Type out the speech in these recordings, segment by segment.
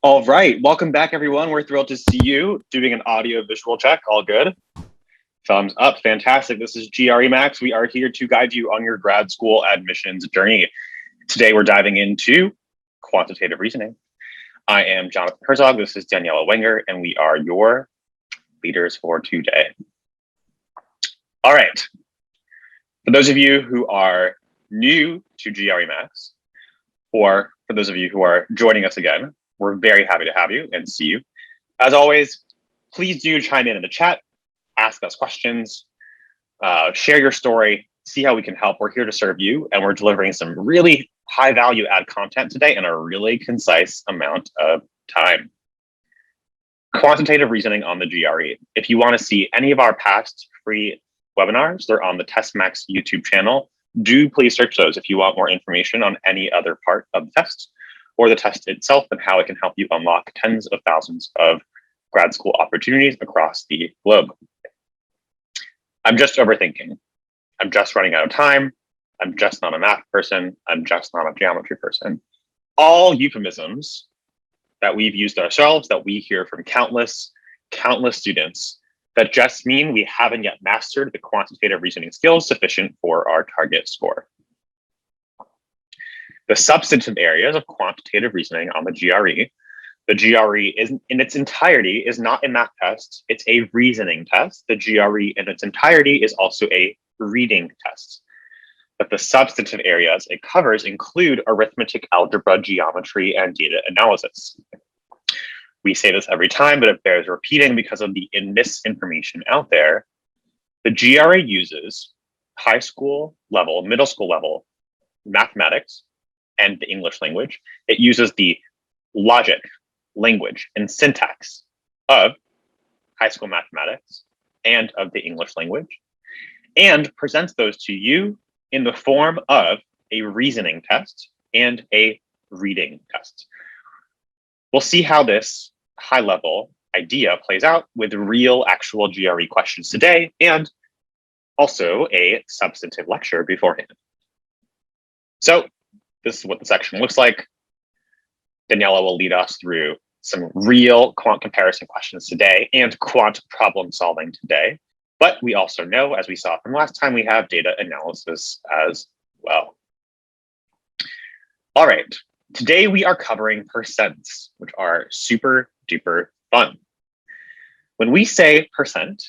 All right, welcome back, everyone. We're thrilled to see you doing an audio visual check. All good? Thumbs up, fantastic. This is GREMax. We are here to guide you on your grad school admissions journey. Today, we're diving into quantitative reasoning. I am Jonathan Herzog. This is Daniella Wenger, and we are your leaders for today. All right. For those of you who are new to GREMax, or for those of you who are joining us again, we're very happy to have you and see you. As always, please do chime in the chat, ask us questions, share your story, see how we can help. We're here to serve you, and we're delivering some really high value add content today in a really concise amount of time. Quantitative reasoning on the GRE. If you want to see any of our past free webinars, they're on the TestMax YouTube channel. Do please search those if you want more information on any other part of the test or the test itself and how it can help you unlock tens of thousands of grad school opportunities across the globe. I'm just overthinking. I'm just running out of time. I'm just not a math person. I'm just not a geometry person. All euphemisms that we've used ourselves, that we hear from countless students, that just mean we haven't yet mastered the quantitative reasoning skills sufficient for our target score. The substantive areas of quantitative reasoning on the GRE is in its entirety is not a math test, it's a reasoning test. The GRE in its entirety is also a reading test. But the substantive areas it covers include arithmetic, algebra, geometry, and data analysis. We say this every time, but it bears repeating because of the misinformation out there. The GRE uses high school level, middle school level mathematics and the English language. It uses the logic, language, and syntax of high school mathematics and of the English language, and presents those to you in the form of a reasoning test and a reading test. We'll see how this high-level idea plays out with real, actual GRE questions today, and also a substantive lecture beforehand. So this is what the section looks like. Daniella will lead us through some real quant comparison questions today and quant problem solving today. But we also know, as we saw from last time, we have data analysis as well. All right, today we are covering percents, which are super duper fun. When we say percent,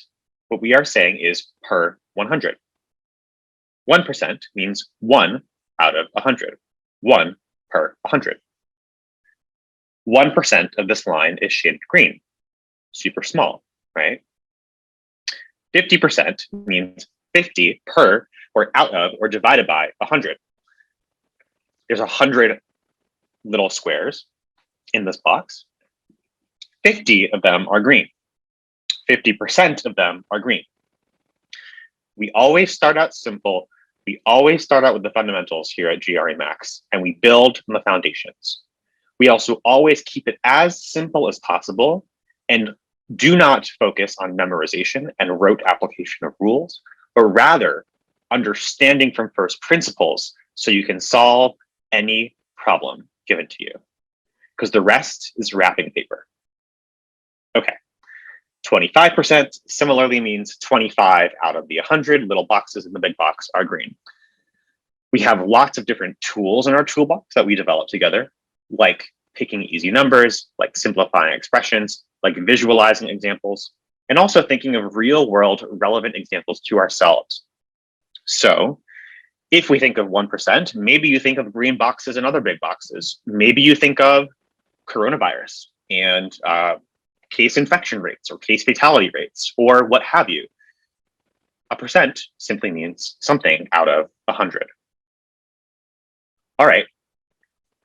what we are saying is per 100. 1% means 1 out of 100. 1 per 100. 1% of this line is shaded green, super small, right? 50% means 50 per or out of or divided by 100. There's 100 little squares in this box. 50 of them are green. 50% of them are green. We always start out simple. We always start out with the fundamentals here at GREMax, and we build on the foundations. We also always keep it as simple as possible and do not focus on memorization and rote application of rules, but rather understanding from first principles so you can solve any problem given to you, because the rest is wrapping paper. Okay, 25% similarly means 25 out of the 100 little boxes in the big box are green. We have lots of different tools in our toolbox that we develop together, like picking easy numbers, like simplifying expressions, like visualizing examples, and also thinking of real world relevant examples to ourselves. So if we think of 1%, maybe you think of green boxes and other big boxes. Maybe you think of coronavirus and case infection rates or case fatality rates or what have you. A percent simply means something out of 100. All right,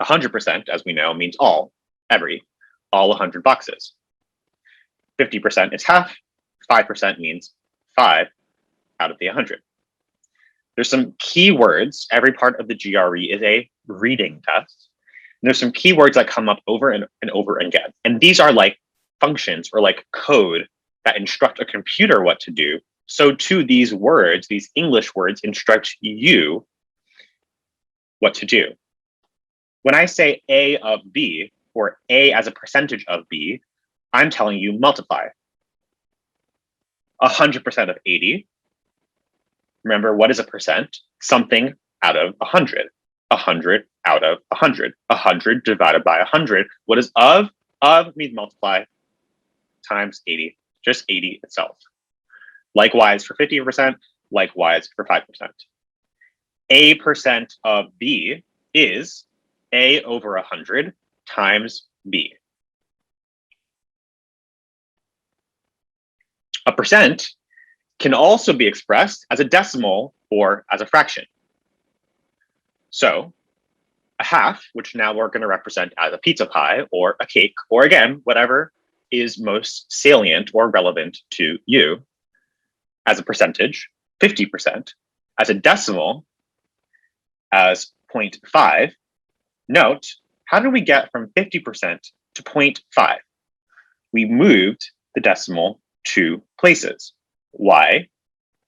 100%, as we know, means all 100 boxes. 50% is half, 5% means 5 out of the 100. There's some key words. Every part of the GRE is a reading test. And there's some key words that come up over and over again. And these are like functions or like code that instruct a computer what to do. So too, these words, these English words, instruct you what to do. When I say A of B, or A as a percentage of B, I'm telling you multiply. 100% of 80. Remember, what is a percent? Something out of 100. 100 out of 100. 100 divided by 100. What is of? Of means multiply times 80. Just 80 itself. Likewise for 50%. Likewise for 5%. A percent of B is A over 100 times B. A percent can also be expressed as a decimal or as a fraction. So a half, which now we're going to represent as a pizza pie or a cake, or again, whatever is most salient or relevant to you, as a percentage, 50%, as a decimal, as 0.5. Note, how did we get from 50% to 0.5? We moved the decimal 2 places. Why?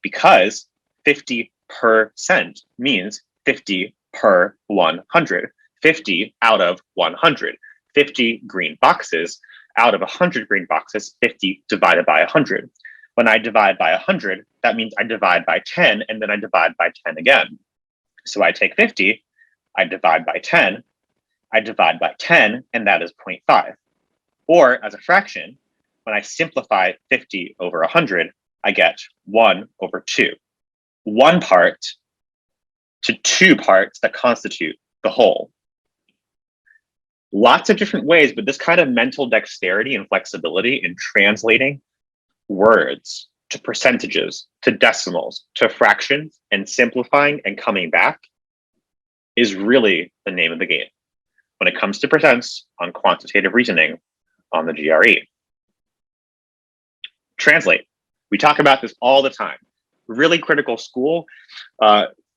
Because 50% means 50 per 100. 50 out of 100. 50 green boxes out of 100 green boxes. 50 divided by 100. When I divide by 100, that means I divide by 10, and then I divide by 10 again. So I take 50, I divide by 10, I divide by 10, and that is 0.5. Or as a fraction, when I simplify 50 over 100, I get 1 over 2. 1 part to 2 parts that constitute the whole. Lots of different ways, but this kind of mental dexterity and flexibility in translating words to percentages, to decimals, to fractions, and simplifying and coming back is really the name of the game when it comes to percents on quantitative reasoning on the GRE. Translate. We talk about this all the time. Really critical school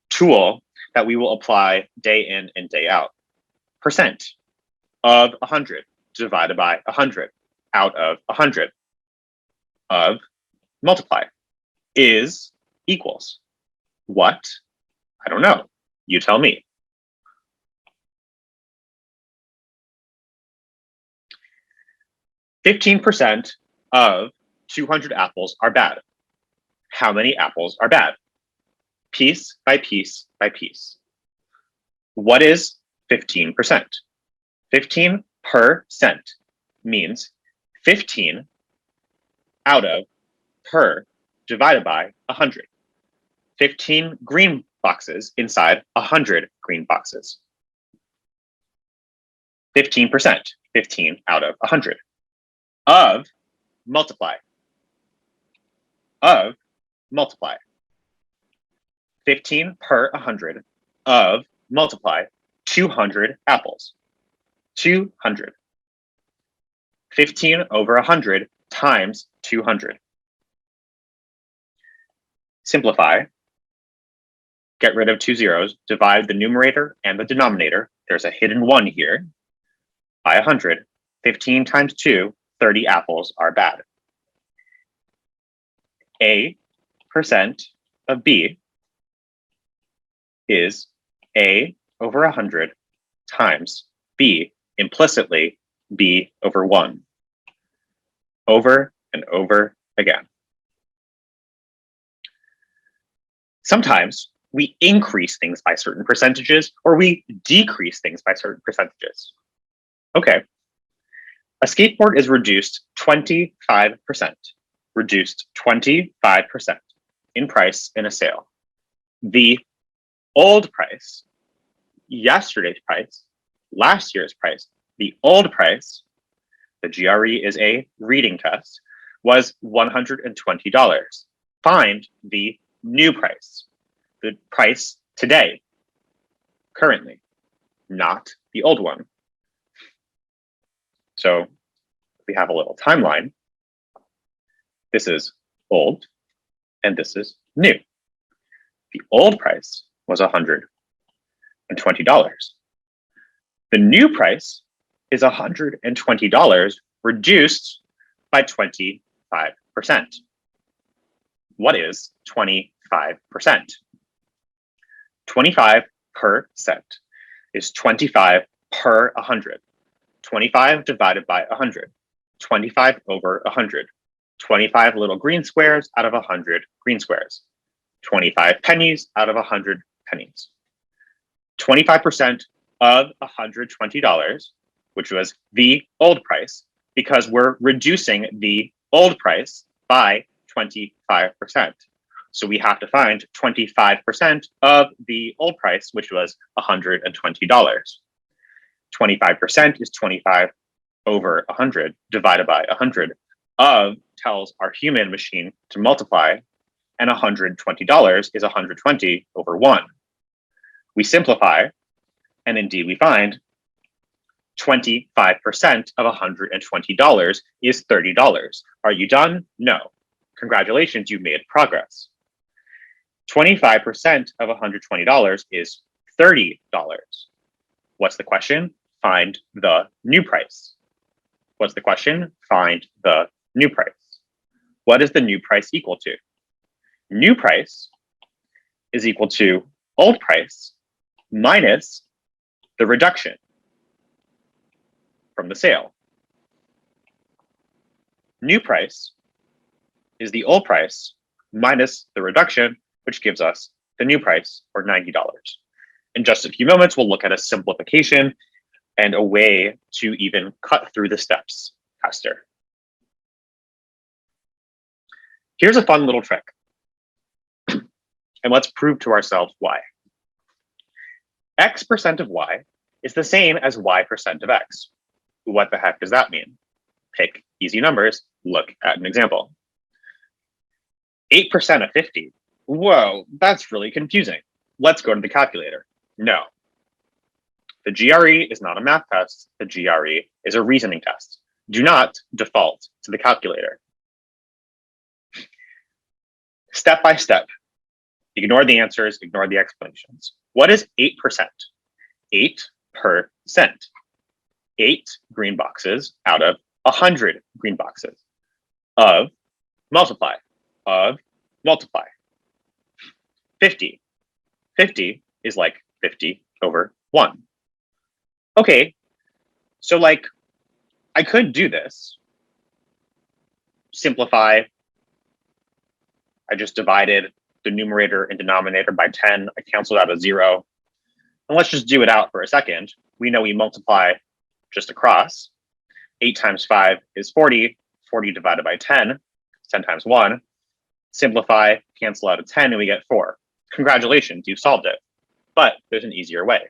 tool that we will apply day in and day out. Percent of 100 divided by 100 out of 100 of multiply is equals what? I don't know. You tell me. %15 of 200 apples are bad. How many apples are bad? Piece by piece by piece. What is 15%? 15% means 15 out of per divided by 100. 15 green boxes inside 100 green boxes. 15%, 15 out of 100. Of multiply. Of multiply. 15 per 100 of multiply 200 apples. 200. 15 over 100 times 200. Simplify. Get rid of 2 zeros. Divide the numerator and the denominator. There's a hidden 1 here. By 100. 15 times 2, 30 apples are bad. A percent of B is A over 100 times B, implicitly B over 1. Over and over again. Sometimes we increase things by certain percentages or we decrease things by certain percentages. Okay. A skateboard is reduced 25%. Reduced 25% in price in a sale. The old price, yesterday's price, last year's price, the old price, the GRE is a reading test, was $120. Find the new price, the price today, currently, not the old one. So we have a little timeline. This is old, and this is new. The old price was $120. The new price is $120 reduced by 25%. What is 25%? 25% is 25 per 100. 25 divided by 100, 25 over 100, 25 little green squares out of 100 green squares, 25 pennies out of 100 pennies. 25% of $120, which was the old price, because we're reducing the old price by 25%. So we have to find 25% of the old price, which was $120. 25% is 25 over 100 divided by 100. Of tells our human machine to multiply, and $120 is 120 over 1. We simplify, and indeed we find 25% of $120 is $30. Are you done? No. Congratulations, you made progress. 25% of $120 is $30. What's the question? Find the new price. What's the question? Find the new price. What is the new price equal to? New price is equal to old price minus the reduction from the sale. New price is the old price minus the reduction, which gives us the new price, or $90. In just a few moments, we'll look at a simplification and a way to even cut through the steps faster. Here's a fun little trick. And let's prove to ourselves why. X% of Y is the same as Y% of X. What the heck does that mean? Pick easy numbers. Look at an example. 8% of 50. Whoa, that's really confusing. Let's go to the calculator. No. The GRE is not a math test. The GRE is a reasoning test. Do not default to the calculator. Step by step. Ignore the answers, ignore the explanations. What is 8%? 8%. 8 green boxes out of 100 green boxes. Of multiply. Of multiply. 50. 50 is like 50 over 1. Okay, so like, I could do this. Simplify. I just divided the numerator and denominator by 10. I canceled out a 0. And let's just do it out for a second. We know we multiply just across. 8 times 5 is 40. 40 divided by 10, 10 times 1. Simplify, cancel out a 10, and we get 4. Congratulations, you solved it. But there's an easier way.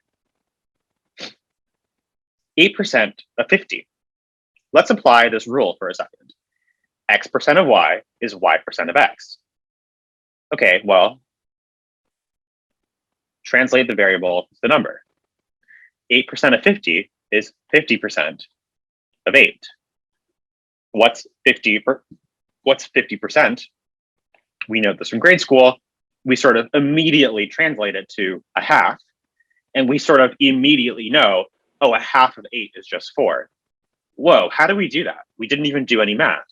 8% of 50. Let's apply this rule for a second. X% of Y is Y% of X. Okay, well, translate the variable to the number. 8% of 50 is 50% of 8. What's 50%? We know this from grade school. We sort of immediately translate it to a half, and we sort of immediately know, oh, a half of 8 is just 4. Whoa, how do we do that? We didn't even do any math.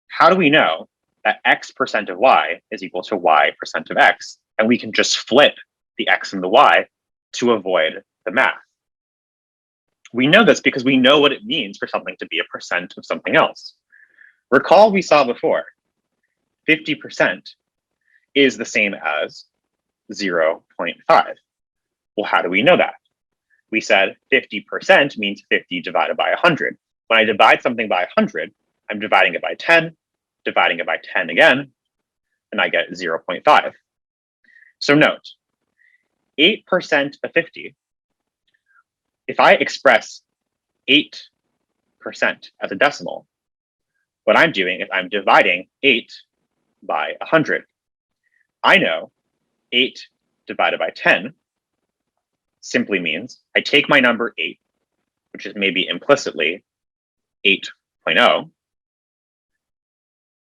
How do we know that X% of Y is equal to Y% of X? And we can just flip the X and the Y to avoid the math. We know this because we know what it means for something to be a percent of something else. Recall we saw before, 50% is the same as 0.5. Well, how do we know that? We said 50% means 50 divided by 100. When I divide something by 100, I'm dividing it by 10, dividing it by 10 again, and I get 0.5. So note, 8% of 50, if I express 8% as a decimal, what I'm doing is I'm dividing 8 by 100. I know 8 divided by 10 simply means I take my number 8, which is maybe implicitly 8.0,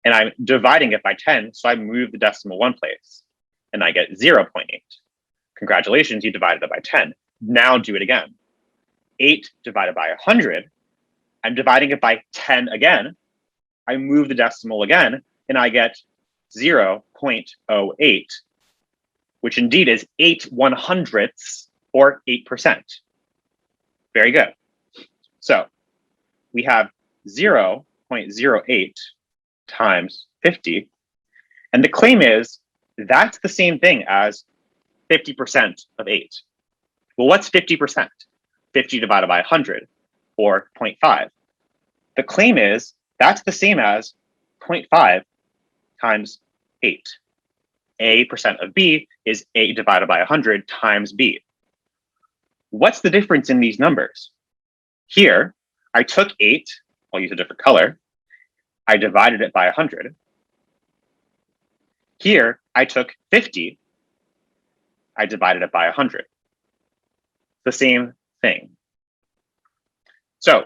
and I'm dividing it by 10, so I move the decimal one place, and I get 0.8. Congratulations, you divided it by 10. Now do it again. 8 divided by 100, I'm dividing it by 10 again. I move the decimal again, and I get 0.08, which indeed is 8/100ths, or 8%. Very good. So we have 0.08 times 50. And the claim is that's the same thing as 50% of 8. Well, what's 50%? 50 divided by 100, or 0.5. The claim is that's the same as 0.5 times 8. A percent of B is 8 divided by 100 times B. What's the difference in these numbers? Here, I took 8, I'll use a different color. I divided it by 100. Here, I took 50. I divided it by 100. The same thing. So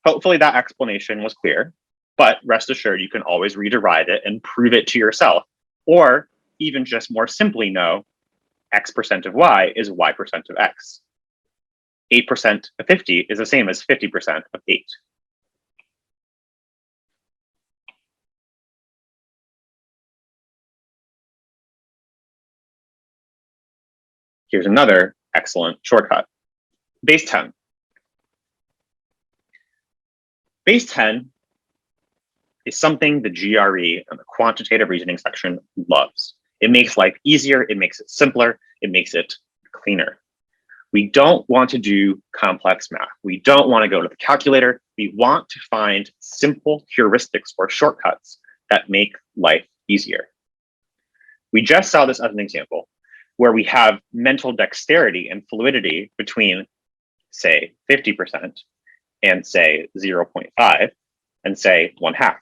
hopefully that explanation was clear, but rest assured you can always rederive it and prove it to yourself, or even just more simply know x% of y is y% of x. 8% of 50 is the same as 50% of 8. Here's another excellent shortcut. Base 10. Base 10 is something the GRE and the quantitative reasoning section loves. It makes life easier, it makes it simpler, it makes it cleaner. We don't want to do complex math. We don't want to go to the calculator. We want to find simple heuristics or shortcuts that make life easier. We just saw this as an example where we have mental dexterity and fluidity between, say, 50% and say 0.5 and say 1/2.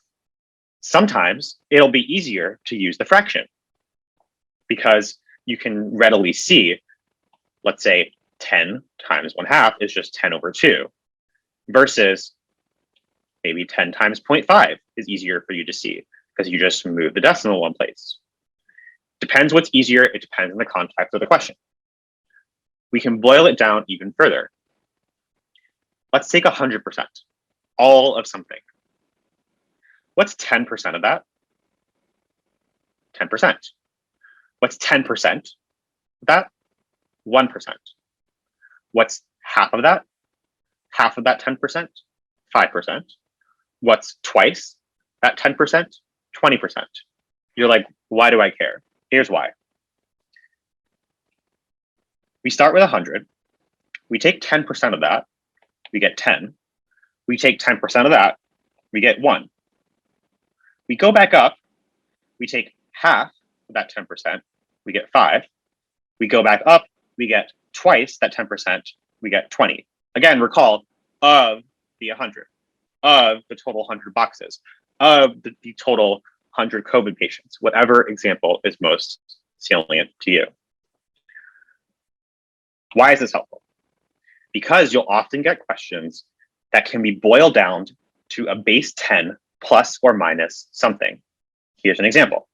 Sometimes it'll be easier to use the fraction because you can readily see, let's say 10 times 1/2 is just 10 over 2 versus maybe 10 times 0.5 is easier for you to see because you just move the decimal one place. Depends what's easier. It depends on the context of the question. We can boil it down even further. Let's take 100%, all of something. What's 10% of that? 10%. What's 10% of that? 1%. What's half of that? Half of that 10%? 5%. What's twice that 10%? 20%. You're like, why do I care? Here's why. We start with 100. We take 10% of that. We get 10. We take 10% of that. We get 1. We go back up. We take half of that 10%. We get 5. We go back up. We get twice that 10%. We get 20. Again, recall, of the 100, of the total 100 boxes, of the total 100 COVID patients, whatever example is most salient to you. Why is this helpful? Because you'll often get questions that can be boiled down to a base 10 plus or minus something. Here's an example.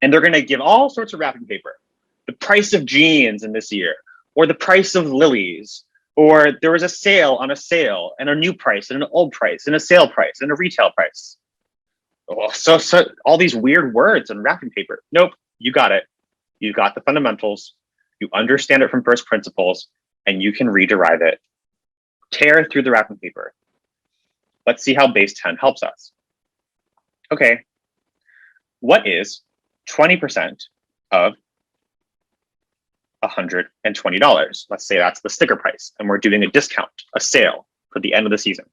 And they're going to give all sorts of wrapping paper. The price of jeans in this year, or the price of lilies, or there was a sale on a sale, and a new price, and an old price, and a sale price, and a retail price. Oh, so all these weird words on wrapping paper. Nope, you got it. You got the fundamentals. You understand it from first principles, and you can rederive it. Tear through the wrapping paper. Let's see how base 10 helps us. Okay, what is 20% of $120? Let's say that's the sticker price, and we're doing a discount, a sale for the end of the season.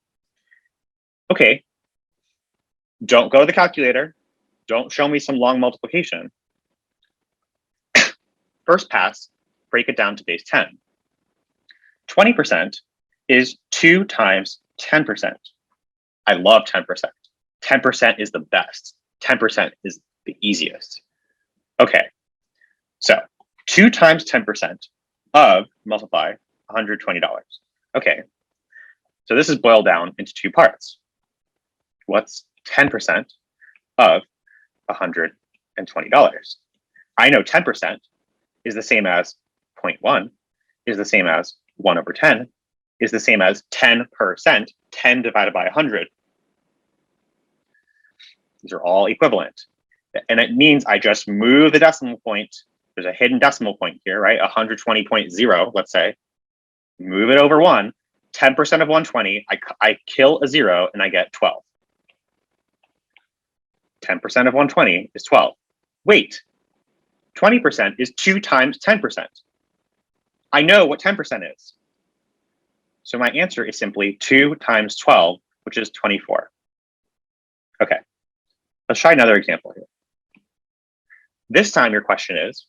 Okay, don't go to the calculator. Don't show me some long multiplication. First pass, break it down to base 10. 20% is 2 times 10%. I love 10%. 10% is the best. 10% is the easiest. Okay, so 2 times 10% of multiply $120. Okay, so this is boiled down into 2 parts. What's 10% of $120? I know 10% is the same as 0.1, is the same as 1 over 10, is the same as 10%, 10 divided by 100. These are all equivalent. And it means I just move the decimal point. There's a hidden decimal point here, right? 120.0, let's say. move it over 1, 10% of 120, I kill a 0 and I get 12. 10% of 120 is 12. Wait, 20% is 2 times 10%. I know what 10% is. So my answer is simply 2 times 12, which is 24. Okay, let's try another example here. This time your question is,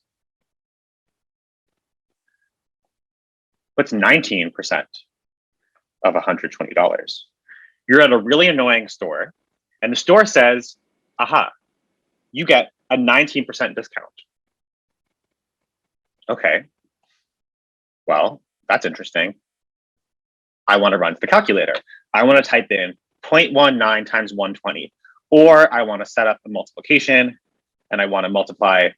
what's 19% of $120? You're at a really annoying store, and the store says, aha, you get a 19% discount. Okay, well, that's interesting. I want to run to the calculator. I want to type in 0.19 times 120, or I want to set up a multiplication and I want to multiply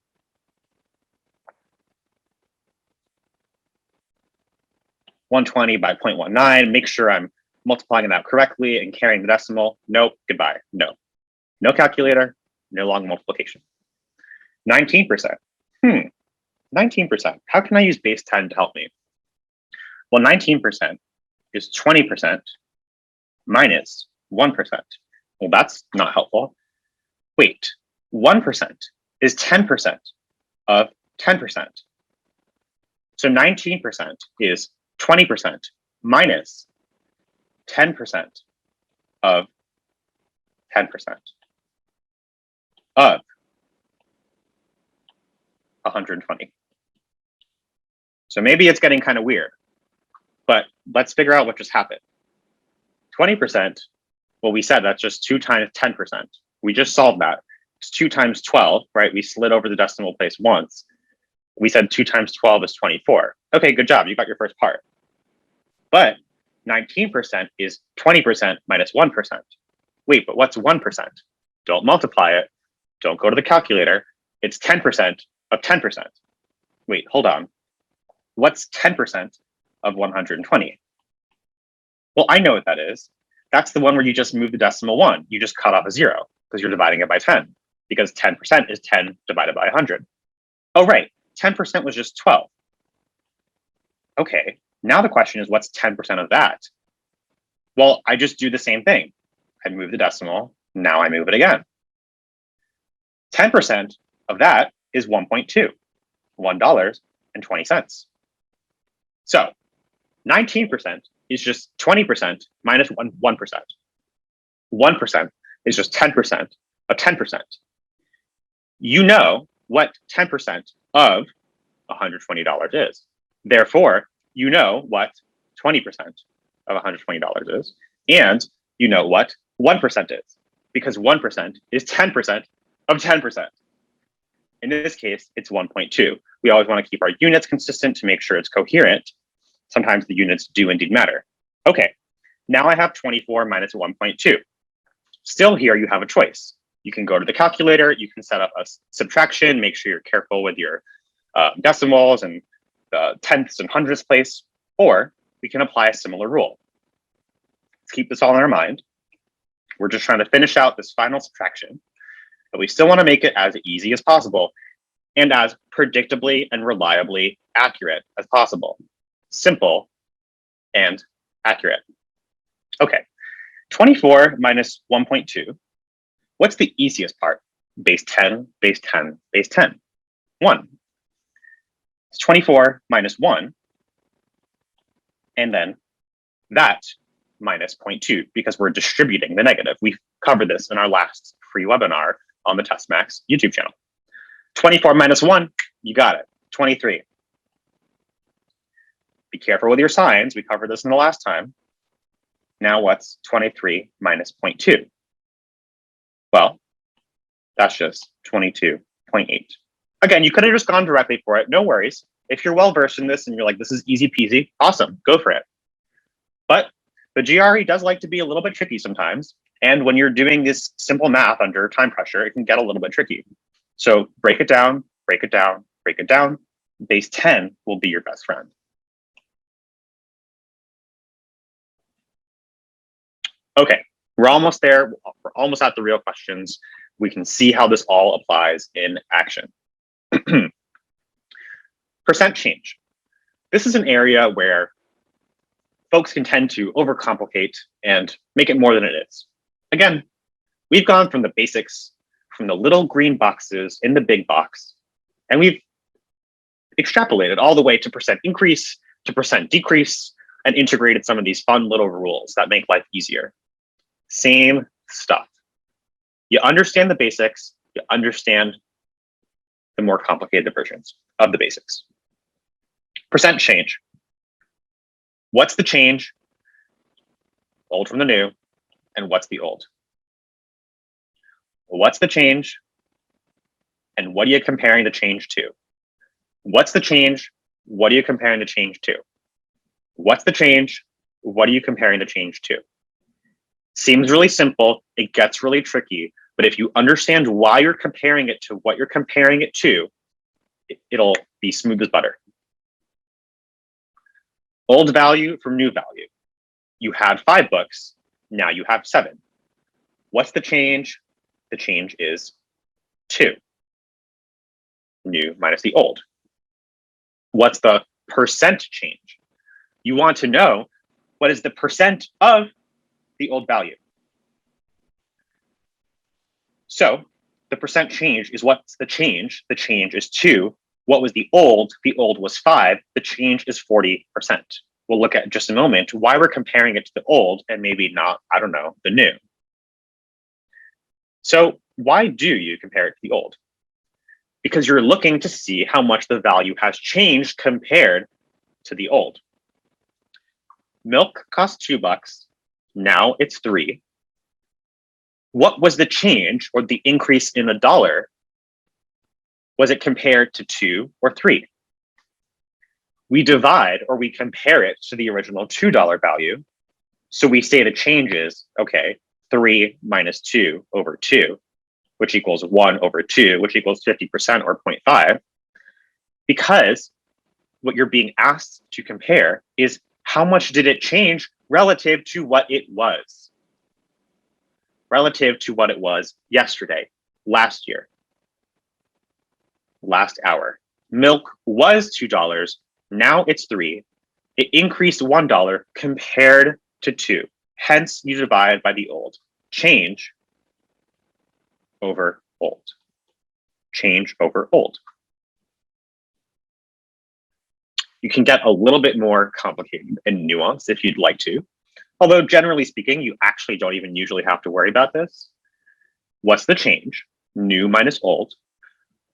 120 by 0.19, make sure I'm multiplying it out correctly and carrying the decimal. Nope, goodbye, no. No calculator, no long multiplication. 19%, 19%, how can I use base 10 to help me? Well, 19% is 20% minus 1%. Well, that's not helpful. Wait, 1% is 10% of 10%. So 19% is 20% minus 10% of 10% of 120. So maybe it's getting kind of weird, but let's figure out what just happened. 20%, well, we said that's just 2 times 10%. We just solved that. It's 2 times 12, right? We slid over the decimal place once. We said 2 times 12 is 24. Okay, good job. You got your first part. But 19% is 20% minus 1%. Wait, but what's 1%? Don't multiply it. Don't go to the calculator. It's 10% of 10%. Wait, hold on. What's 10% of 120? Well, I know what that is. That's the one where you just move the decimal 1. You just cut off a 0 because you're dividing it by 10, because 10% is 10 divided by 100. Oh, right. 10% was just 12. Okay, now the question is, what's 10% of that? Well, I just do the same thing. I move the decimal. Now I move it again. 10% of that is 1.2, $1.20. So 19% is just 20% minus 1%. 1% is just 10% of 10%. You know what 10% of $120 is. Therefore, you know what 20% of $120 is, and you know what 1% is, because 1% is 10% of 10%. In this case, it's 1.2. We always want to keep our units consistent to make sure it's coherent. Sometimes the units do indeed matter. Okay, now I have 24 minus 1.2. Still here, you have a choice. You can go to the calculator, you can set up a subtraction, make sure you're careful with your decimals and tenths and hundredths place, or we can apply a similar rule. Let's keep this all in our mind. We're just trying to finish out this final subtraction, but we still want to make it as easy as possible and as predictably and reliably accurate as possible. Simple and accurate. Okay, 24 minus 1.2. What's the easiest part? Base 10, base 10, base 10. 1. It's 24 minus 1. And then that minus 0.2, because we're distributing the negative. We covered this in our last free webinar on the TestMax YouTube channel. 24 minus 1, you got it, 23. Be careful with your signs. We covered this in the last time. Now what's 23 minus 0.2? Well, that's just 22.8. Again, you could have just gone directly for it. No worries. If you're well-versed in this and you're like, this is easy peasy, awesome, go for it. But the GRE does like to be a little bit tricky sometimes. And when you're doing this simple math under time pressure, it can get a little bit tricky. So break it down, break it down, break it down. Base 10 will be your best friend. Okay, we're almost there. We're almost at the real questions. We can see how this all applies in action. Percent change. This is an area where folks can tend to overcomplicate and make it more than it is. Again, we've gone from the basics, from the little green boxes in the big box, and we've extrapolated all the way to percent increase, to percent decrease, and integrated some of these fun little rules that make life easier. Same stuff. You understand the basics, you understand the more complicated versions of the basics. Percent change. What's the change? Old from the new, and what's the old? What's the change? And what are you comparing the change to? What's the change? What are you comparing the change to? What's the change? What are you comparing the change to? Seems really simple. It gets really tricky. But if you understand why you're comparing it to what you're comparing it to, it'll be smooth as butter. Old value from new value. You had 5 books. Now you have 7. What's the change? The change is 2. New minus the old. What's the percent change? You want to know what is the percent of the old value. So the percent change is what's the change? The change is 2. What was the old? The old was 5. The change is 40%. We'll look at in just a moment why we're comparing it to the old and maybe not, I don't know, the new. So why do you compare it to the old? Because you're looking to see how much the value has changed compared to the old. Milk cost $2. Now it's 3. What was the change or the increase in $1? Was it compared to 2 or 3? We divide or we compare it to the original $2 value. So we say the change is, okay, 3 minus 2 over 2, which equals 1 over 2, which equals 50% or 0.5. Because what you're being asked to compare is how much did it change relative to what it was? Relative to what it was yesterday, last year, last hour. Milk was $2. Now it's 3. It increased $1 compared to 2. Hence, you divide by the old. Change over old. Change over old. You can get a little bit more complicated and nuanced if you'd like to. Although generally speaking, you actually don't even usually have to worry about this. What's the change? New minus old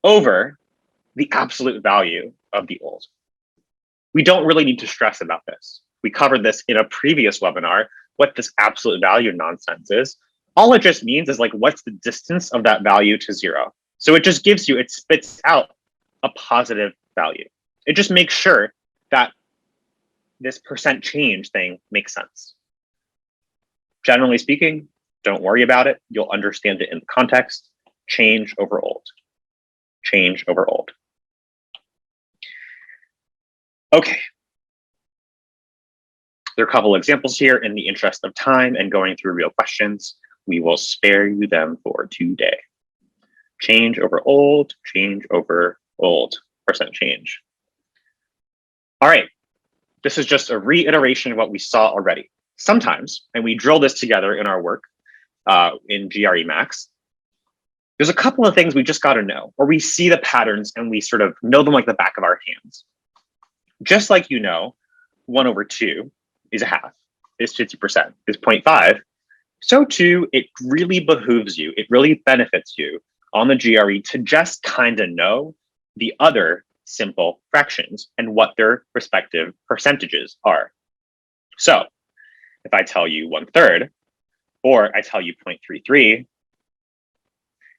over the absolute value of the old. We don't really need to stress about this. We covered this in a previous webinar, what this absolute value nonsense is. All it just means is like, what's the distance of that value to 0? So it just gives you, it spits out a positive value. It just makes sure that this percent change thing makes sense. Generally speaking, don't worry about it. You'll understand it in the context. Change over old. Change over old. Okay. There are a couple examples here. In the interest of time and going through real questions, we will spare you them for today. Change over old, change over old, percent change. All right. This is just a reiteration of what we saw already. Sometimes, and we drill this together in our work in GREMax, there's a couple of things we just got to know, or we see the patterns and we sort of know them like the back of our hands. Just like you know, 1 over 2 is a half, is 50%, is 0.5. So too, it really behooves you, it really benefits you on the GRE to just kind of know the other simple fractions and what their respective percentages are. So if I tell you 1/3, or I tell you 0.33,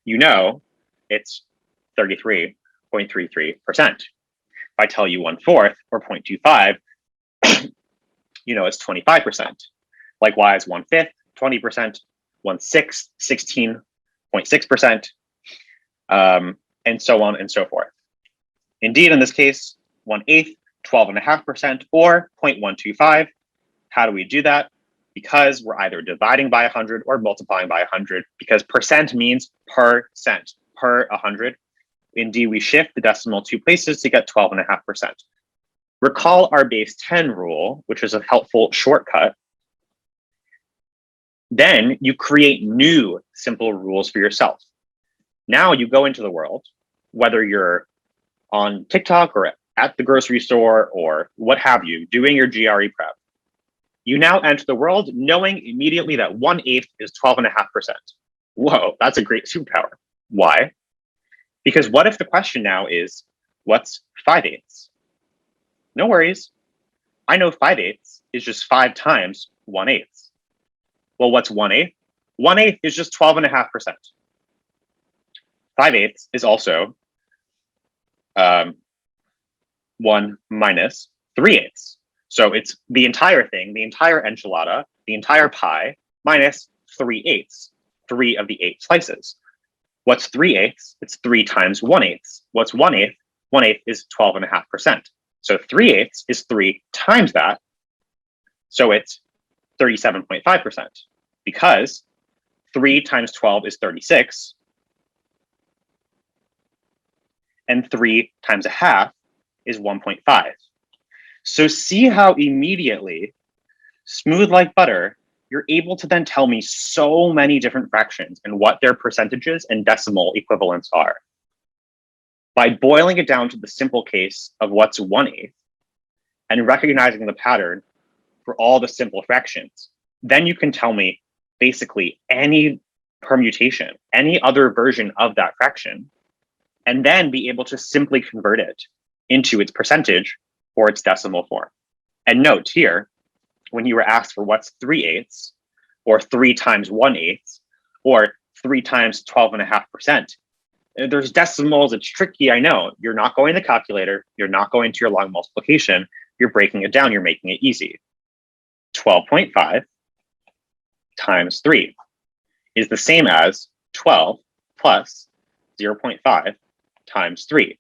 you know it's 33.33%. If I tell you 1/4 or 0.25, you know it's 25%. Likewise, 1/5, 20%, 1/6, 16.6%, and so on and so forth. Indeed, in this case, 1/8, 12.5%, or 0.125. How do we do that? Because we're either dividing by 100 or multiplying by 100, because percent means percent, per 100. Indeed, we shift the decimal 2 places to get 12.5%. Recall our base 10 rule, which is a helpful shortcut. Then you create new simple rules for yourself. Now you go into the world, whether you're on TikTok or at the grocery store or what have you, doing your GRE prep. You now enter the world knowing immediately that 1/8 is 12.5%. Whoa, that's a great superpower. Why? Because what if the question now is, what's 5/8? No worries. I know 5/8 is just 5 times 1/8. Well, what's 1/8? 1/8 is just 12.5%. 5/8 is also 1 minus 3/8. So it's the entire thing, the entire enchilada, the entire pie, minus 3/8, 3 of the 8 slices. What's 3/8? It's 3 times 1/8. What's 1/8? 1/8 is 12.5%. So 3/8 is 3 times that. So it's 37.5%, because 3 times 12 is 36, and 3 times a half is 1.5. So see how immediately, smooth like butter, you're able to then tell me so many different fractions and what their percentages and decimal equivalents are. By boiling it down to the simple case of what's 1/8 and recognizing the pattern for all the simple fractions, then you can tell me basically any permutation, any other version of that fraction, and then be able to simply convert it into its percentage or its decimal form. And note here, when you were asked for what's 3/8, or 3 times 1/8, or 3 times 12.5%, there's decimals, it's tricky, I know. You're not going to the calculator, you're not going to your long multiplication, you're breaking it down, you're making it easy. 12.5 times 3 is the same as 12 plus 0.5 times 3.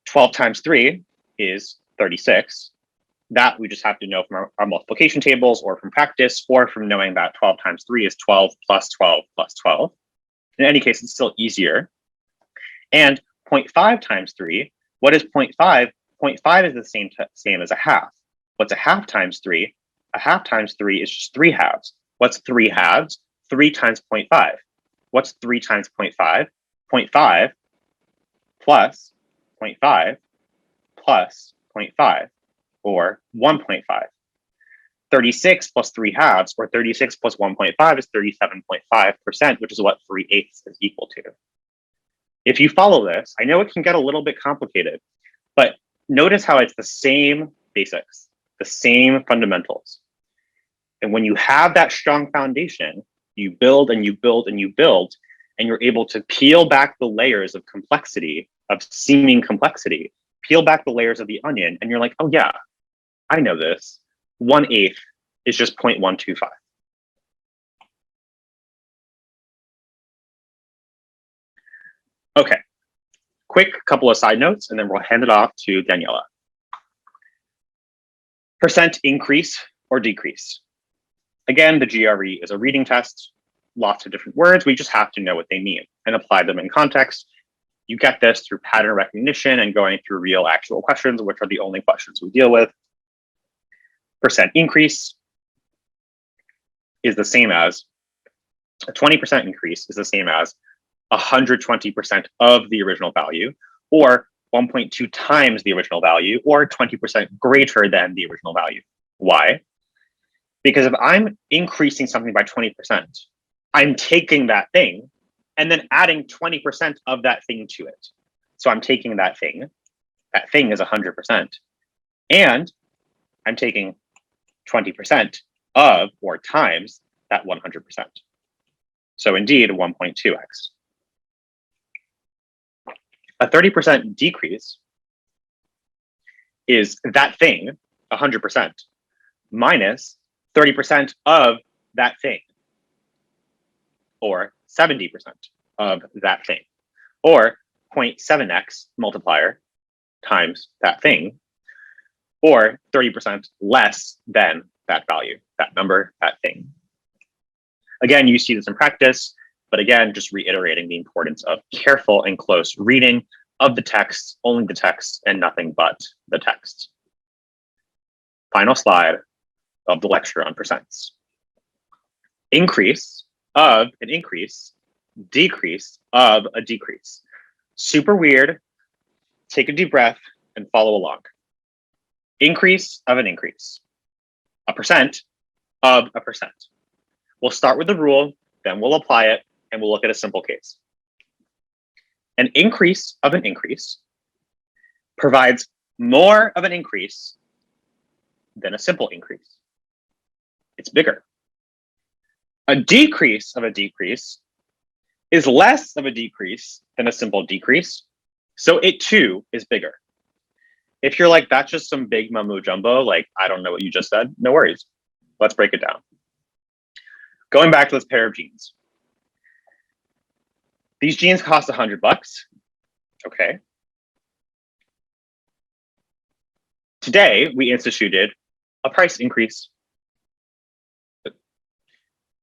12 times 3 is 36. That we just have to know from our multiplication tables or from practice, or from knowing that 12 times 3 is 12 plus 12 plus 12. In any case, it's still easier. And 0.5 times 3, what is 0.5? 0.5 is the same as a half. What's a half times 3? A half times 3 is just 3 halves. What's 3 halves? 3 times 0.5. What's 3 times 0.5? 0.5 plus 0.5 plus 0.5, or 1.5. 36 plus 3 halves, or 36 plus 1.5 is 37.5%, which is what 3/8 is equal to. If you follow this, I know it can get a little bit complicated, but notice how it's the same basics, the same fundamentals. And when you have that strong foundation, you build and you build and you build, and you're able to peel back the layers of complexity, of seeming complexity, peel back the layers of the onion, and you're like, oh yeah, I know this. 1/8 is just 0.125. Okay, quick couple of side notes, and then we'll hand it off to Daniella. Percent increase or decrease. Again, the GRE is a reading test, lots of different words. We just have to know what they mean and apply them in context. You get this through pattern recognition and going through real actual questions, which are the only questions we deal with. Percent increase is the same as a 20% increase is the same as 120% of the original value, or 1.2 times the original value, or 20% greater than the original value. Why? Because if I'm increasing something by 20%, I'm taking that thing and then adding 20% of that thing to it. So I'm taking that thing is 100%, and I'm taking 20% of or times that 100%. So indeed, 1.2x. A 30% decrease is that thing, 100%, minus 30% of that thing, or 70% of that thing, or 0.7x multiplier times that thing, or 30% less than that value, that number, that thing. Again, you see this in practice, but again, just reiterating the importance of careful and close reading of the text, only the text, and nothing but the text. Final slide of the lecture on percents. Increase of an increase, decrease of a decrease. Super weird. Take a deep breath and follow along. Increase of an increase. A percent of a percent. We'll start with the rule, then we'll apply it, and we'll look at a simple case. An increase of an increase provides more of an increase than a simple increase. It's bigger. A decrease of a decrease is less of a decrease than a simple decrease, so it too is bigger. If you're like, that's just some big mumbo jumbo, like, I don't know what you just said, no worries. Let's break it down. Going back to this pair of jeans. These jeans cost $100. Okay. Today, we instituted a price increase.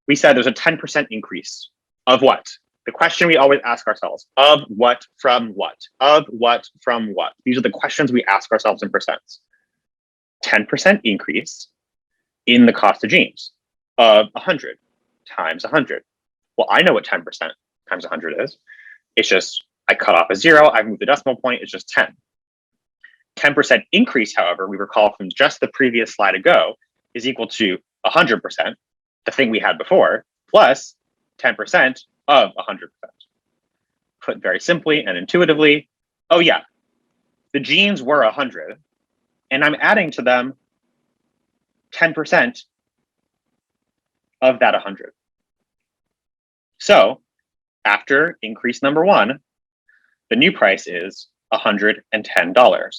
We said there's a 10% increase of what? The question we always ask ourselves, of what from what? Of what from what? These are the questions we ask ourselves in percents. 10% increase in the cost of jeans of 100 times 100. Well, I know what 10% times 100 is. It's just, I cut off a 0, I moved the decimal point, it's just 10. 10% increase, however, we recall from just the previous slide ago, is equal to 100%, the thing we had before, plus 10% of 100%. Put very simply and intuitively, oh yeah, the jeans were 100, and I'm adding to them 10% of that 100. So after increase number 1, the new price is $110.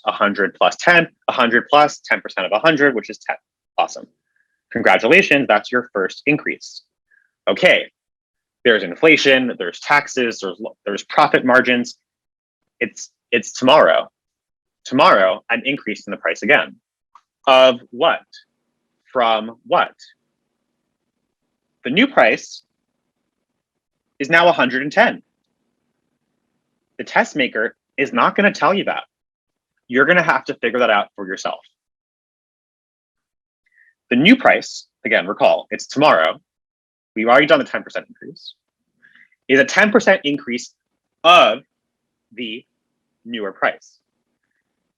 100 plus 10, 100 plus 10% of 100, which is 10. Awesome. Congratulations, that's your first increase. Okay, there's inflation, there's taxes, there's profit margins. It's tomorrow. Tomorrow, I'm increasing the price again. Of what? From what? The new price is now 110. The test maker is not going to tell you that. You're going to have to figure that out for yourself. The new price, again, recall, it's tomorrow. We've already done the 10% increase. Is a 10% increase of the newer price.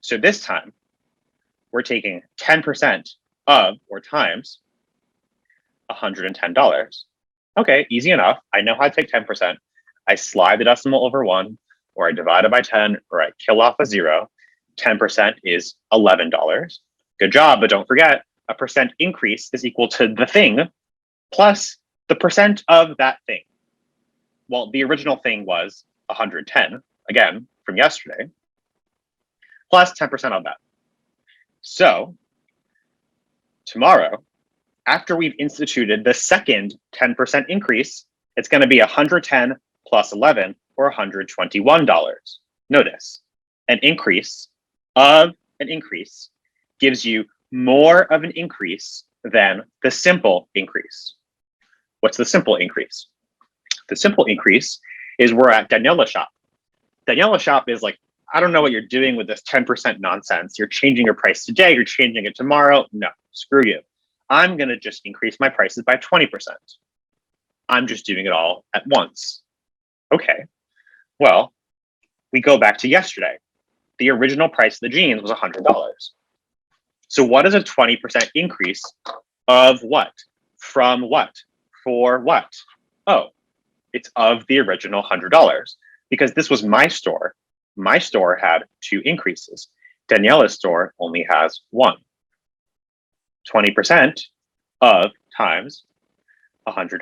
So this time, we're taking 10% of or times $110. Okay, easy enough. I know how to take 10%. I slide the decimal over 1, or I divide it by 10, or I kill off a 0. 10% is $11. Good job, but don't forget, a percent increase is equal to the thing plus the percent of that thing. Well, the original thing was 110, again, from yesterday, plus 10% of that. So tomorrow, after we've instituted the second 10% increase, it's going to be 110 plus 11, or $121. Notice, an increase of an increase gives you more of an increase than the simple increase. What's the simple increase? The simple increase is we're at Daniella shop. Daniella shop is like, I don't know what you're doing with this 10% nonsense. You're changing your price today, you're changing it tomorrow. No, screw you. I'm going to just increase my prices by 20%. I'm just doing it all at once. Okay, well, we go back to yesterday. The original price of the jeans was $100. So what is a 20% increase of what? From what? For what? Oh, it's of the original $100, because this was my store. My store had 2 increases. Daniella's store only has 1. 20% of times $100.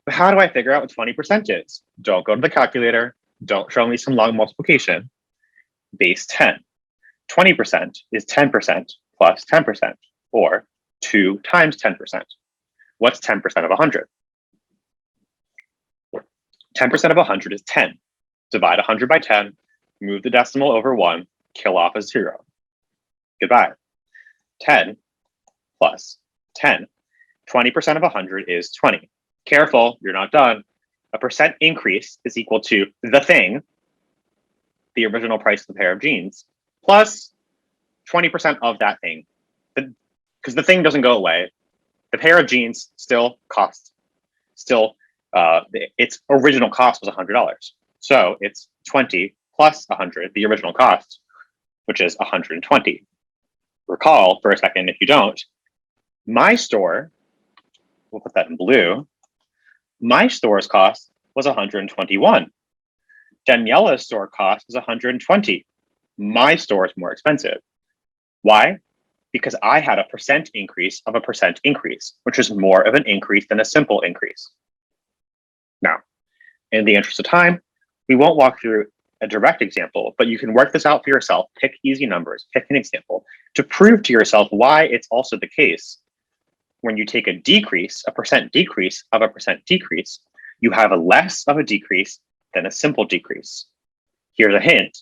But how do I figure out what 20% is? Don't go to the calculator. Don't show me some long multiplication. Base 10. 20% is 10% plus 10%, or 2 times 10%. What's 10% of 100? 10% of 100 is 10. Divide 100 by 10, move the decimal over 1, kill off a 0. Goodbye. 10 plus 10. 20% of 100 is 20. Careful, you're not done. A percent increase is equal to the thing the original price of the pair of jeans, plus 20% of that thing. Because the thing doesn't go away. The pair of jeans still costs, its original cost was $100. So it's 20 plus 100, the original cost, which is 120. Recall for a second, if you don't, my store, we'll put that in blue, my store's cost was 121. Daniella's store cost was 120. My store is more expensive. Why? Because I had a percent increase of a percent increase, which is more of an increase than a simple increase. Now, in the interest of time, we won't walk through a direct example, but you can work this out for yourself, pick easy numbers, pick an example to prove to yourself why it's also the case when you take a decrease, a percent decrease of a percent decrease, you have a less of a decrease than a simple decrease. Here's a hint.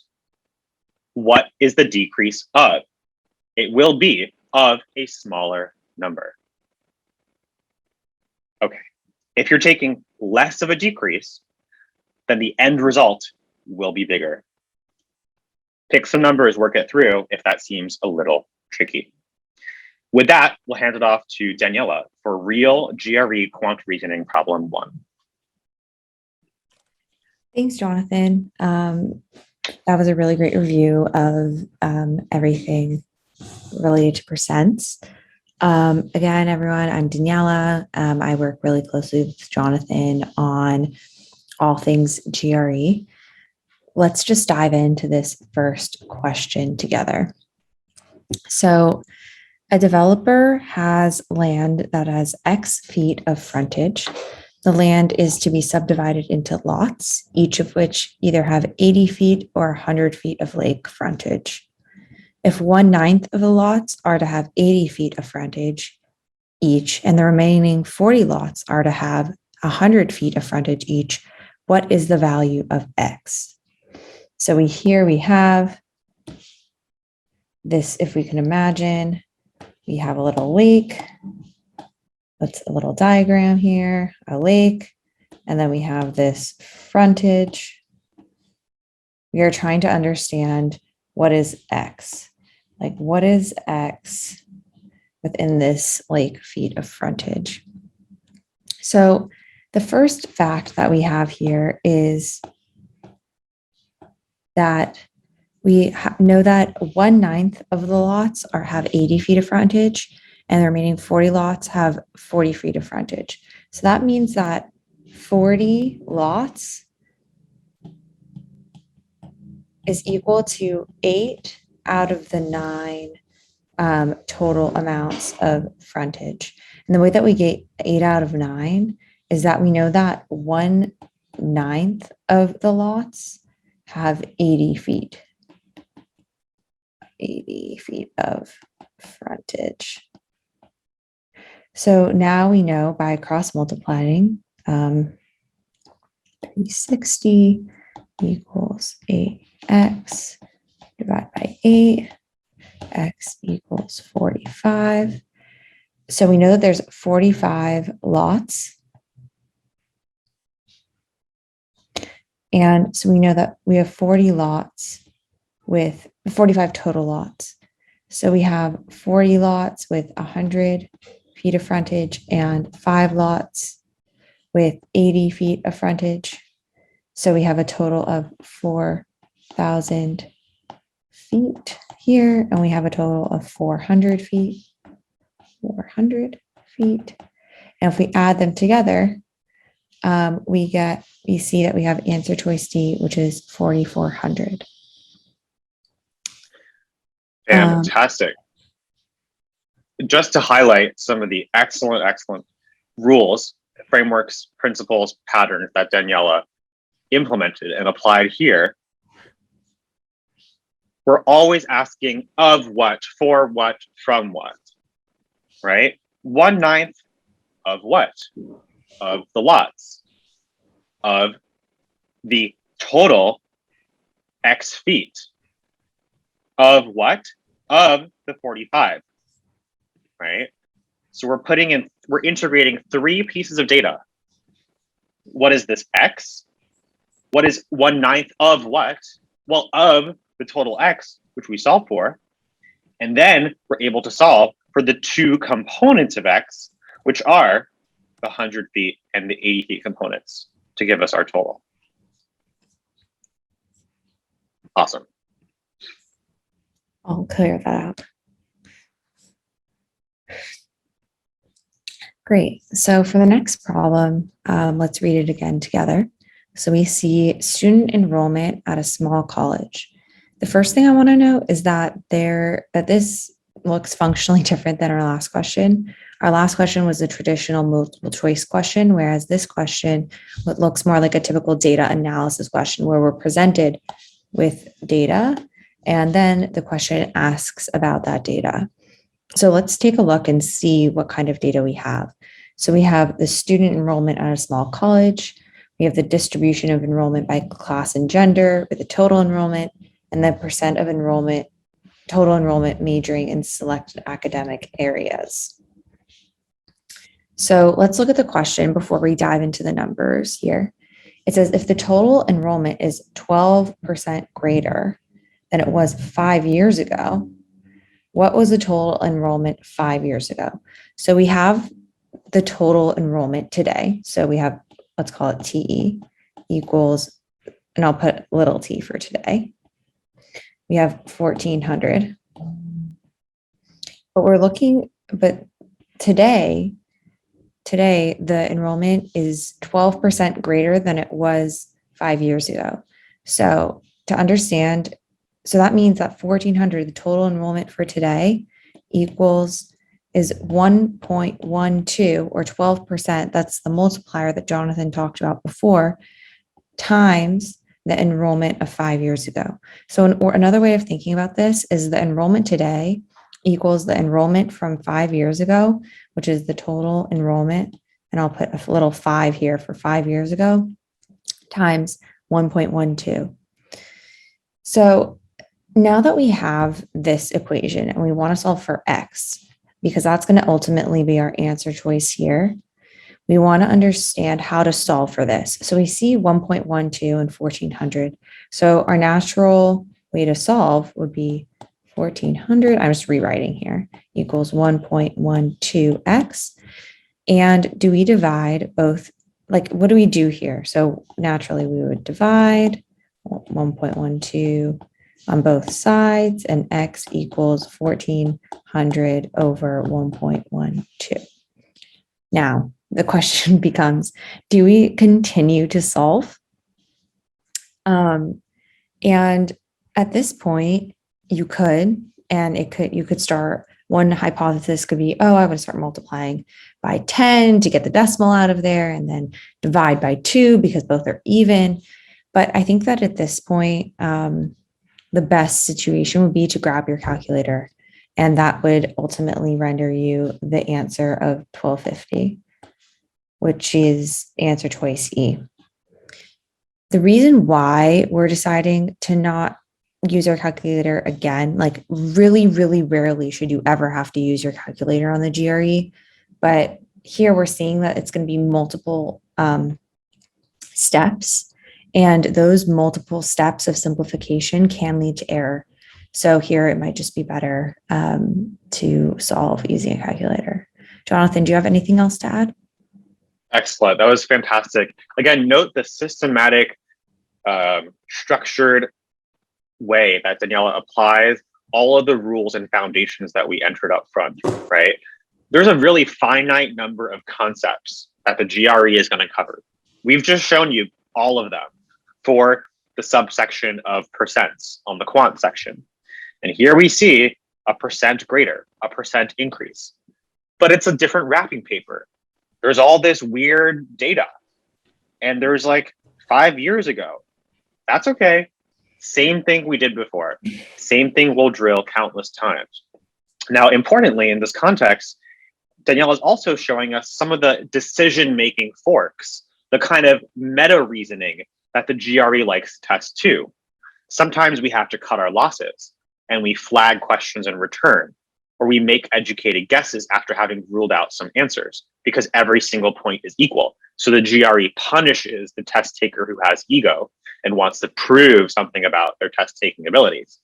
What is the decrease of? It will be of a smaller number. Okay, if you're taking less of a decrease, then the end result will be bigger. Pick some numbers, work it through if that seems a little tricky. With that, we'll hand it off to Daniella for real GRE quant reasoning problem 1. Thanks, Jonathan. That was a really great review of everything related to percents. Again, everyone, I'm Daniella. I work really closely with Jonathan on all things GRE. Let's just dive into this first question together. So a developer has land that has X feet of frontage. The land is to be subdivided into lots, each of which either have 80 feet or 100 feet of lake frontage. If 1/9 of the lots are to have 80 feet of frontage each, and the remaining 40 lots are to have 100 feet of frontage each, what is the value of X? So here we have this, if we can imagine, we have a little lake. That's a little diagram here, a lake, and then we have this frontage. We are trying to understand what is X. Like, what is X within this lake feet of frontage? So the first fact that we have here is that we know that 1/9 of the lots have 80 feet of frontage, and the remaining 40 lots have 40 feet of frontage. So that means that 40 lots is equal to 8 out of the 9 total amounts of frontage. And the way that we get 8 out of 9 is that we know that 1/9 of the lots have 80 feet. 80 feet of frontage. So now we know by cross multiplying, 360 equals 8x divided by 8, x equals 45. So we know that there's 45 lots. And so we know that we have 40 lots with 45 total lots. So we have 40 lots with 100 feet of frontage and 5 lots with 80 feet of frontage. So we have a total of 4,000 feet here, and we have a total of 400 feet. 400 feet. And if we add them together, we see that we have answer choice D, which is 4,400. Fantastic. Just to highlight some of the excellent rules, frameworks, principles, patterns that Daniella implemented and applied here, we're always asking of what, for what, from what, right? 1/9 of what? Of the lots, of the total X feet. Of what? Of the 45, right? So we're integrating 3 pieces of data. What is this X? What is 1/9 of what? well, of the total X, which we solve for. And then we're able to solve for the two components of X, which are the 100 feet and the 80 feet components to give us our total. Awesome. I'll clear that out. Great. So for the next problem, let's read it again together. So we see student enrollment at a small college. The first thing I want to note is that this looks functionally different than our last question. Our last question was a traditional multiple choice question, whereas this question looks more like a typical data analysis question where we're presented with data and then the question asks about that data. So let's take a look and see what kind of data we have. So we have the student enrollment at a small college. We have the distribution of enrollment by class and gender with the total enrollment and the percent of enrollment, total enrollment majoring in selected academic areas. So let's look at the question before we dive into the numbers here. It says if the total enrollment is 12% greater than it was 5 years ago, what was the total enrollment 5 years ago? So we have the total enrollment today. So we have, let's call it TE equals, and I'll put little t for today. We have 1,400. But today the enrollment is 12% greater than it was 5 years ago. So to understand, so that means that 1,400, the total enrollment for today is 1.12 or 12%. That's the multiplier that Jonathan talked about before, times the enrollment of 5 years ago. So another way of thinking about this is the enrollment today equals the enrollment from 5 years ago, which is the total enrollment. And I'll put a little 5 here for 5 years ago, times 1.12. So now that we have this equation and we want to solve for X, because that's going to ultimately be our answer choice here, we want to understand how to solve for this. So we see 1.12 and 1,400. So our natural way to solve would be 1,400, I'm just rewriting here, equals 1.12x. And do we divide both, like what do we do here? So naturally we would divide 1.12 on both sides and x equals 1,400 over 1.12. Now, the question becomes, do we continue to solve? And at this point, you could start, one hypothesis could be, oh, I would start multiplying by 10 to get the decimal out of there and then divide by 2 because both are even. But I think that at this point, the best situation would be to grab your calculator, and that would ultimately render you the answer of 1,250, which is answer choice E. The reason why we're deciding to not use our calculator again, like really, really rarely should you ever have to use your calculator on the GRE, but here we're seeing that it's going to be multiple steps, and those multiple steps of simplification can lead to error. So here it might just be better to solve using a calculator. Jonathan, do you have anything else to add? Excellent. That was fantastic. Again, note the systematic, structured way that Daniella applies all of the rules and foundations that we entered up front, right? There's a really finite number of concepts that the GRE is going to cover. We've just shown you all of them for the subsection of percents on the quant section. And here we see a percent greater, a percent increase, but it's a different wrapping paper. There's all this weird data, and there's like 5 years ago. That's okay. Same thing we did before. Same thing we'll drill countless times. Now, importantly, in this context, Daniella is also showing us some of the decision-making forks, the kind of meta reasoning that the GRE likes to test too. Sometimes we have to cut our losses and we flag questions in return. or we make educated guesses after having ruled out some answers because every single point is equal. So the GRE punishes the test taker who has ego and wants to prove something about their test taking abilities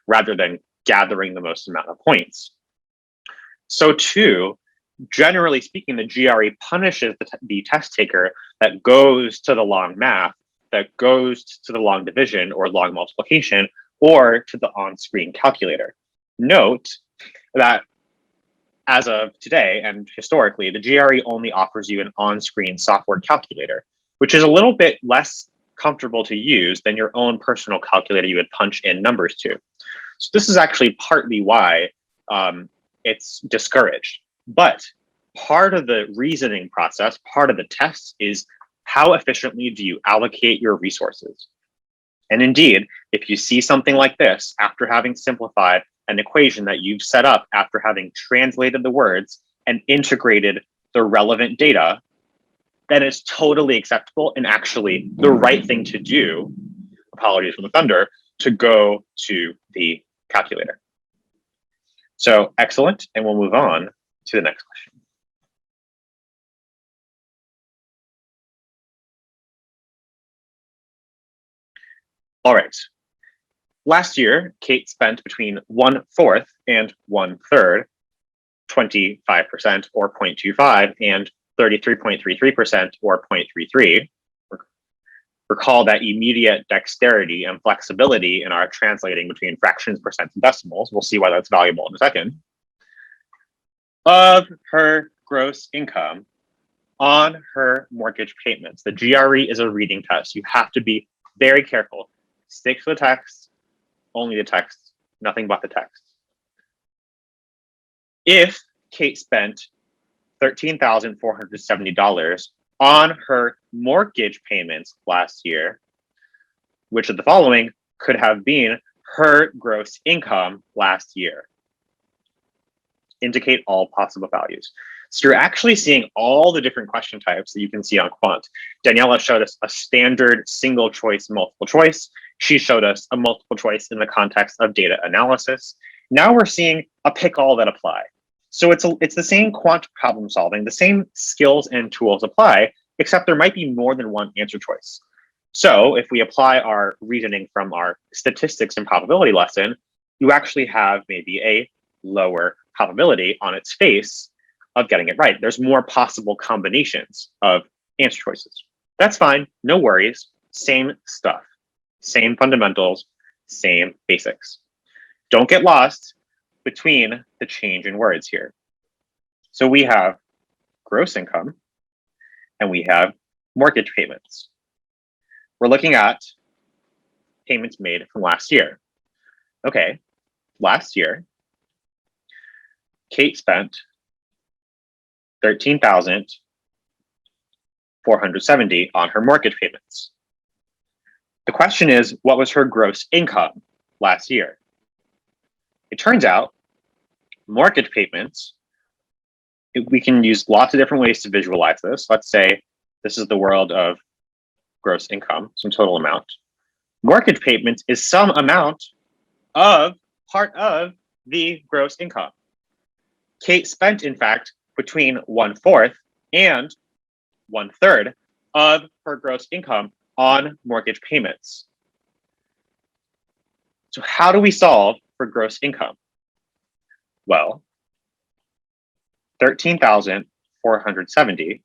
rather than gathering the most amount of points. So too, generally speaking, the GRE punishes the test taker that goes to the long math, that goes to the long division or long multiplication, or to the on-screen calculator. Note that as of today and historically, the GRE only offers you an on-screen software calculator, which is a little bit less comfortable to use than your own personal calculator you would punch in numbers to. So this is actually partly why it's discouraged. But part of the reasoning process, part of the test is how efficiently do you allocate your resources? And indeed, if you see something like this, after having simplified an equation that you've set up after having translated the words and integrated the relevant data, then it's totally acceptable and actually the right thing to do, apologies for the thunder, to go to the calculator. So excellent, and we'll move on to the next question. All right. Last year, Kate spent between 1/4 and 1/3, 25% or 0.25, and 33.33% or 0.33. Recall that immediate dexterity and flexibility in our translating between fractions, percents, and decimals. We'll see why that's valuable in a second. Of her gross income on her mortgage payments. The GRE is a reading test. You have to be very careful. Stick to the text, only the text, nothing but the text. If Kate spent $13,470 on her mortgage payments last year, which of the following could have been her gross income last year? Indicate all possible values. So you're actually seeing all the different question types that you can see on Quant. Daniella showed us a standard single choice, multiple choice. She showed us a multiple choice in the context of data analysis. Now we're seeing a pick all that apply. So it's the same quant problem solving, the same skills and tools apply, except there might be more than one answer choice. So if we apply our reasoning from our statistics and probability lesson, you actually have maybe a lower probability on its face of getting it right. There's more possible combinations of answer choices. That's fine, no worries, same stuff, same fundamentals, same basics. Don't get lost between the change in words here. So we have gross income and we have mortgage payments. We're looking at payments made from last year. Okay, last year, Kate spent $13,470 on her mortgage payments. The question is, what was her gross income last year? It turns out mortgage payments, we can use lots of different ways to visualize this. Let's say this is the world of gross income, some total amount. Mortgage payments is some amount of part of the gross income. Kate spent, in fact, between 1/4 and 1/3 of her gross income on mortgage payments. So how do we solve for gross income? Well, 13,470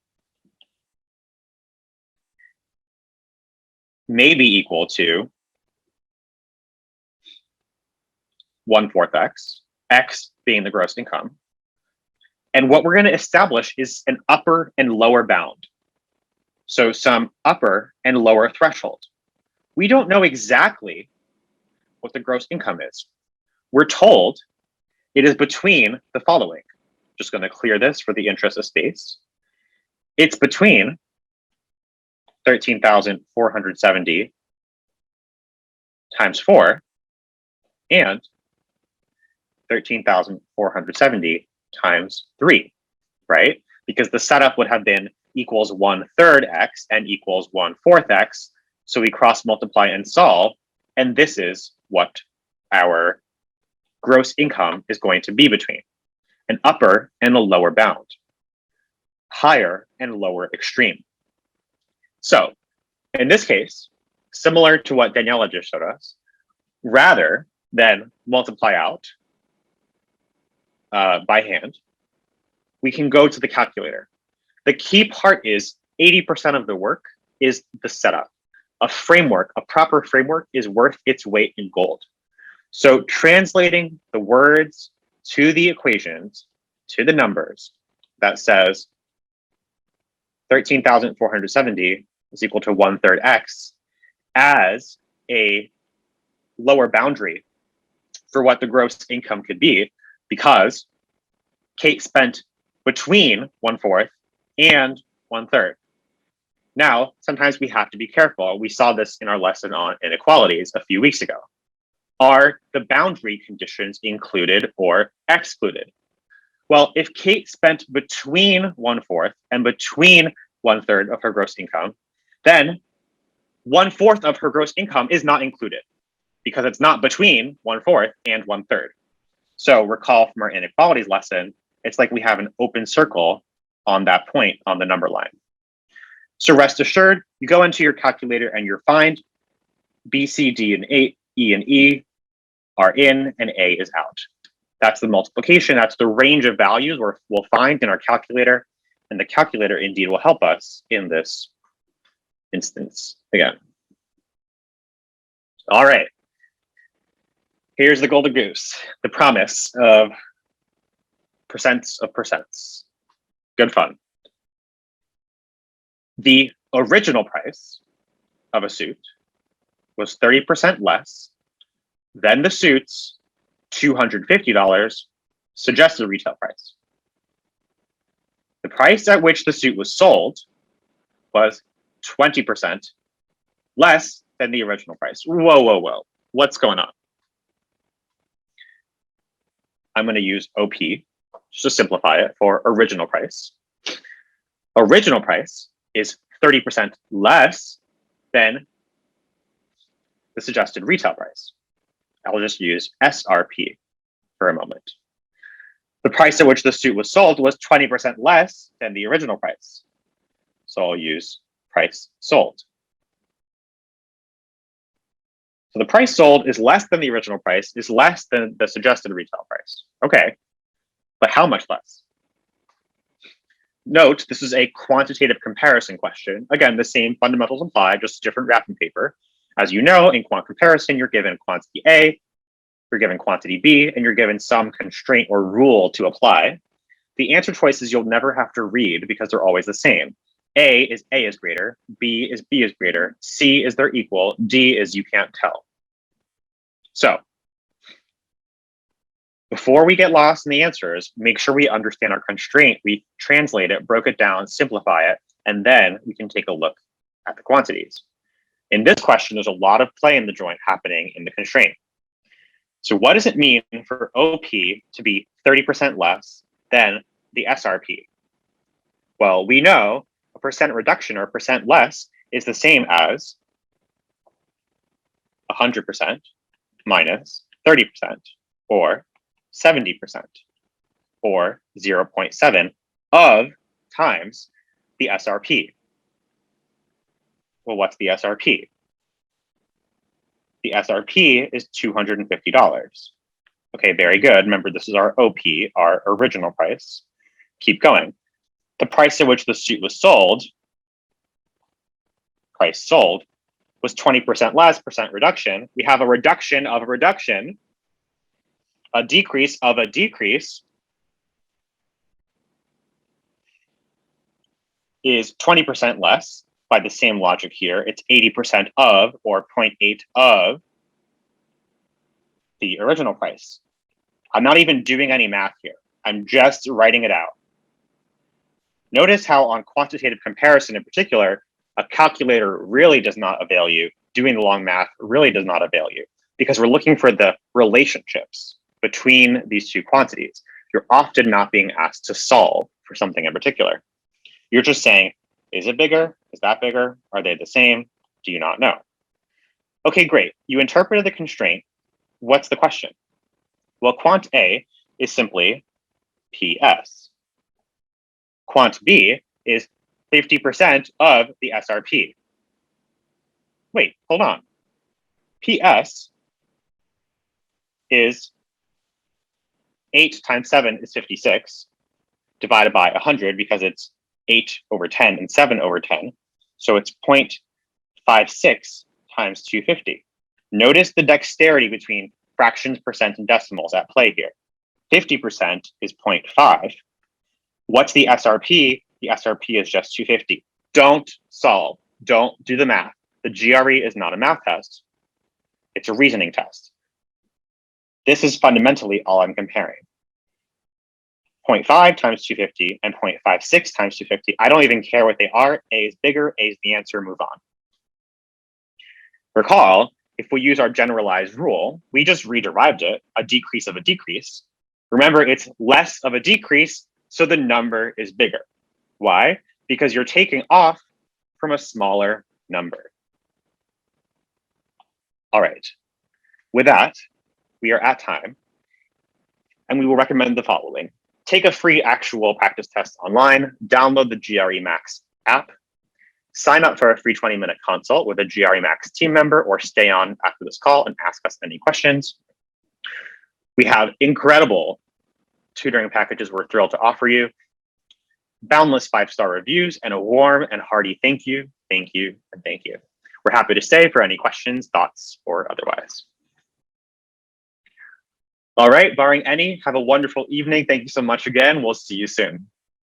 may be equal to 1/4 x being the gross income. And what we're going to establish is an upper and lower bound. So some upper and lower threshold. We don't know exactly what the gross income is. We're told it is between the following. Just going to clear this for the interest of space. It's between 13,470 times 4 and 13,470 times 3, right? Because the setup would have been equals 1/3 x and equals 1/4 x. So we cross multiply and solve, and this is what our gross income is going to be between? An upper and a lower bound, higher and lower extreme. So in this case, similar to what Daniella just showed us, rather than multiply out by hand, we can go to the calculator. The key part is 80% of the work is the setup. A framework, a proper framework, is worth its weight in gold. So translating the words to the equations, to the numbers, that says 13,470 is equal to 1/3 x as a lower boundary for what the gross income could be, because Kate spent between 1/4 and 1/3. Now, sometimes we have to be careful. We saw this in our lesson on inequalities a few weeks ago. Are the boundary conditions included or excluded? Well, if Kate spent between 1/4 and between 1/3 of her gross income, then 1/4 of her gross income is not included because it's not between 1/4 and 1/3. So recall from our inequalities lesson, it's like we have an open circle on that point on the number line. So rest assured, you go into your calculator and you're find B, C, D, and E and E are in and A is out. That's the multiplication. That's the range of values we'll find in our calculator. And the calculator indeed will help us in this instance again. All right. Here's the golden goose, the promise of percents of percents. Good fun. The original price of a suit was 30% less than the suit's $250 suggested retail price. The price at which the suit was sold was 20% less than the original price. Whoa, whoa, whoa. What's going on? I'm going to use OP just to simplify it for original price. Original price is 30% less than the suggested retail price. I'll just use SRP for a moment. The price at which the suit was sold was 20% less than the original price. So I'll use price sold. So the price sold is less than the original price, is less than the suggested retail price. Okay, but how much less? Note, this is a quantitative comparison question. Again, the same fundamentals apply, just different wrapping paper. As you know, in quant comparison, you're given quantity A, you're given quantity B, and you're given some constraint or rule to apply. The answer choices you'll never have to read because they're always the same. A is greater, B is greater, C is their equal, D is you can't tell. So before we get lost in the answers, make sure we understand our constraint, we translate it, broke it down, simplify it, and then we can take a look at the quantities. In this question, there's a lot of play in the joint happening in the constraint. So what does it mean for OP to be 30% less than the SRP? Well, we know a percent reduction or a percent less is the same as 100% minus 30%, or 70%, or 0.7 of times the SRP. Well, what's the SRP? The SRP is $250. Okay, very good. Remember, this is our OP, our original price. Keep going. The price at which the suit was sold, price sold, was 20% less, percent reduction. We have a reduction of a reduction, a decrease of a decrease is 20% less. By the same logic here, it's 80% of, or 0.8 of, the original price. I'm not even doing any math here. I'm just writing it out. Notice how on quantitative comparison in particular, a calculator really does not avail you. Doing the long math really does not avail you because we're looking for the relationships between these two quantities. You're often not being asked to solve for something in particular. You're just saying, is it bigger? Is that bigger? Are they the same? Do you not know? Okay, great. You interpreted the constraint. What's the question? Well, quant A is simply PS. Quant B is 50% of the SRP. Wait, hold on. PS is 8 times 7 is 56, divided by 100 because it's 8 over 10 and 7 over 10. So it's 0.56 times 250. Notice the dexterity between fractions, percent, and decimals at play here. 50% is 0.5. What's the SRP? The SRP is just 250. Don't solve. Don't do the math. The GRE is not a math test. It's a reasoning test. This is fundamentally all I'm comparing. 0.5 times 250 and 0.56 times 250. I don't even care what they are. A is bigger. A is the answer. Move on. Recall, if we use our generalized rule, we just re-derived it, a decrease of a decrease. Remember, it's less of a decrease, so the number is bigger. Why? Because you're taking off from a smaller number. All right. With that, we are at time, and we will recommend the following. Take a free actual practice test online, download the GREMax app, sign up for a free 20-minute consult with a GREMax team member, or stay on after this call and ask us any questions. We have incredible tutoring packages we're thrilled to offer you, boundless 5-star reviews, and a warm and hearty thank you, and thank you. We're happy to stay for any questions, thoughts, or otherwise. All right, barring any, have a wonderful evening. Thank you so much again. We'll see you soon.